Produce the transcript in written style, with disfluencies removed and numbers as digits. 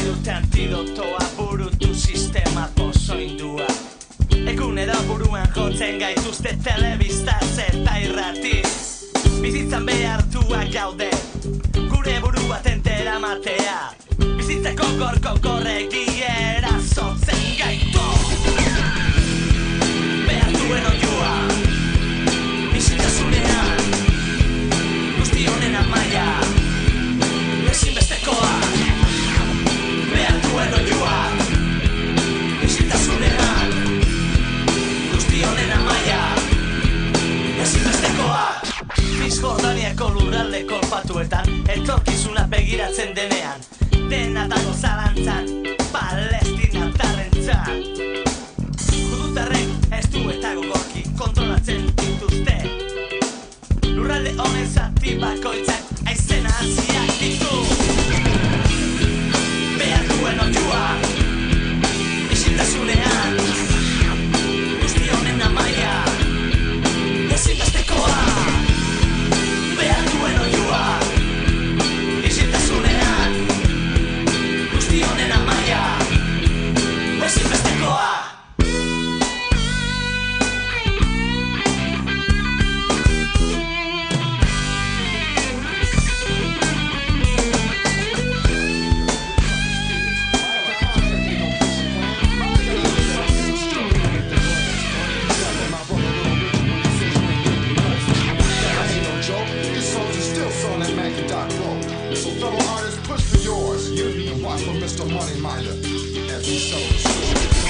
dute antidotoa burutu sistema pozoindua. Egunero buruan jotzen gaituzte telebistaz eta irratiz. Bizitzan behartuak gaude, gure burua tentera matea. Bizitzeko gorko gorregiera zotzen gaitu. Behartuen oioa, bizitasunean, guzti honen amaia, ezinbestekoa. Behartuen oioa, bizitasunean, guzti honen amaia, ezinbestekoa. Cisjordaniako lurralde kolpatuetan, etorkizuna begiratzen denean, dena dago zalantzan, palestinatarrentzat. Judutarrek ez du eta gogorki kontrolatzen dituzte. Lurralde honen zati bakoitzak aizena hasiak ditu. Behar duen oioa, isiltasunean, guzti honen amaia, ezinbestekoa. Behar duen oioa, isiltasunean, guzti honen amaia, ezinbestekoa. So fellow artists, push for yours. You need to watch for Mr. Money Minder as he sells.